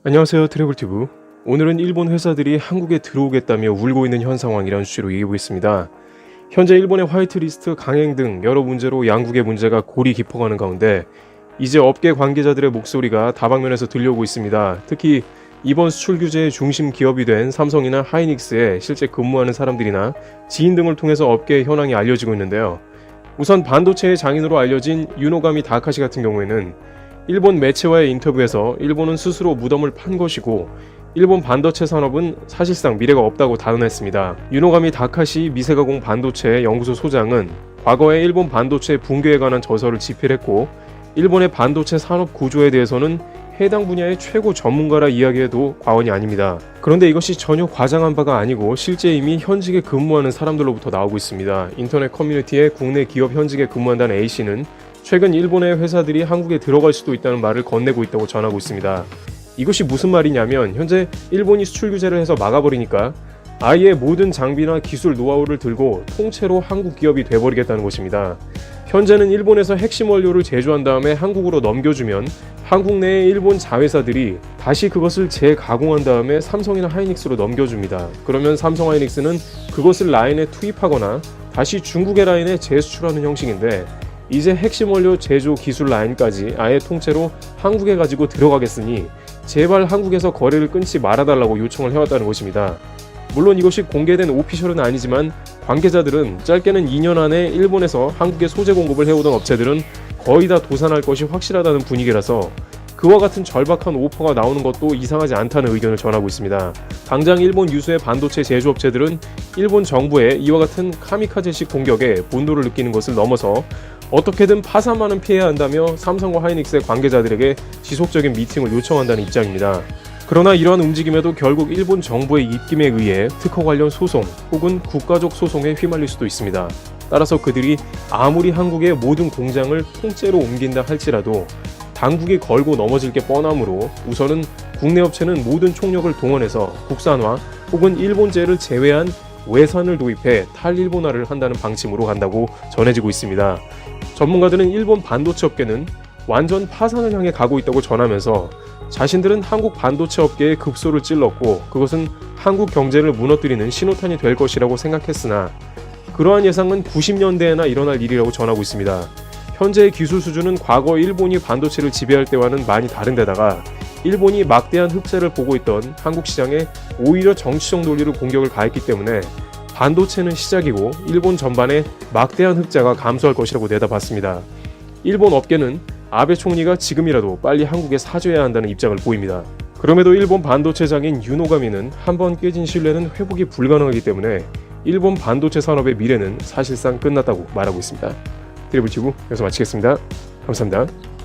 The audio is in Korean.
안녕하세요, 트래블튜브. 오늘은 일본 회사들이 한국에 들어오겠다며 울고 있는 현 상황이라는 주제로 얘기해보겠습니다. 현재 일본의 화이트리스트, 강행 등 여러 문제로 양국의 문제가 골이 깊어가는 가운데 이제 업계 관계자들의 목소리가 다방면에서 들려오고 있습니다. 특히 이번 수출 규제의 중심 기업이 된 삼성이나 하이닉스에 실제 근무하는 사람들이나 지인 등을 통해서 업계의 현황이 알려지고 있는데요. 우선 반도체의 장인으로 알려진 유노가미 다카시 같은 경우에는 일본 매체와의 인터뷰에서 일본은 스스로 무덤을 판 것이고 일본 반도체 산업은 사실상 미래가 없다고 단언했습니다. 유노가미 다카시 미세가공 반도체 연구소 소장은 과거에 일본 반도체 붕괴에 관한 저서를 집필했고 일본의 반도체 산업 구조에 대해서는 해당 분야의 최고 전문가라 이야기해도 과언이 아닙니다. 그런데 이것이 전혀 과장한 바가 아니고 실제 이미 현직에 근무하는 사람들로부터 나오고 있습니다. 인터넷 커뮤니티에 국내 기업 현직에 근무한다는 A씨는 최근 일본의 회사들이 한국에 들어갈 수도 있다는 말을 건네고 있다고 전하고 있습니다. 이것이 무슨 말이냐면 현재 일본이 수출 규제를 해서 막아버리니까 아예 모든 장비나 기술 노하우를 들고 통째로 한국 기업이 돼버리겠다는 것입니다. 현재는 일본에서 핵심 원료를 제조한 다음에 한국으로 넘겨주면 한국 내의 일본 자회사들이 다시 그것을 재가공한 다음에 삼성이나 하이닉스로 넘겨줍니다. 그러면 삼성 하이닉스는 그것을 라인에 투입하거나 다시 중국의 라인에 재수출하는 형식인데 이제 핵심 원료 제조 기술 라인까지 아예 통째로 한국에 가지고 들어가겠으니 제발 한국에서 거래를 끊지 말아달라고 요청을 해왔다는 것입니다. 물론 이것이 공개된 오피셜은 아니지만 관계자들은 짧게는 2년 안에 일본에서 한국에 소재 공급을 해오던 업체들은 거의 다 도산할 것이 확실하다는 분위기라서 그와 같은 절박한 오퍼가 나오는 것도 이상하지 않다는 의견을 전하고 있습니다. 당장 일본 유수의 반도체 제조업체들은 일본 정부의 이와 같은 카미카제식 공격에 분노를 느끼는 것을 넘어서 어떻게든 파산만은 피해야 한다며 삼성과 하이닉스의 관계자들에게 지속적인 미팅을 요청한다는 입장입니다. 그러나 이러한 움직임에도 결국 일본 정부의 입김에 의해 특허 관련 소송 혹은 국가적 소송에 휘말릴 수도 있습니다. 따라서 그들이 아무리 한국의 모든 공장을 통째로 옮긴다 할지라도 당국이 걸고 넘어질 게 뻔하므로 우선은 국내 업체는 모든 총력을 동원해서 국산화 혹은 일본제를 제외한 외산을 도입해 탈일본화를 한다는 방침으로 간다고 전해지고 있습니다. 전문가들은 일본 반도체 업계는 완전 파산을 향해 가고 있다고 전하면서 자신들은 한국 반도체 업계에 급소를 찔렀고 그것은 한국 경제를 무너뜨리는 신호탄이 될 것이라고 생각했으나 그러한 예상은 90년대에나 일어날 일이라고 전하고 있습니다. 현재의 기술 수준은 과거 일본이 반도체를 지배할 때와는 많이 다른 데다가 일본이 막대한 흑자를 보고 있던 한국 시장에 오히려 정치적 논리로 공격을 가했기 때문에 반도체는 시작이고 일본 전반에 막대한 흑자가 감소할 것이라고 내다봤습니다. 일본 업계는 아베 총리가 지금이라도 빨리 한국에 사죄해야 한다는 입장을 보입니다. 그럼에도 일본 반도체장인 유노가미는 한번 깨진 신뢰는 회복이 불가능하기 때문에 일본 반도체 산업의 미래는 사실상 끝났다고 말하고 있습니다. 트래블튜브 여기서 마치겠습니다. 감사합니다.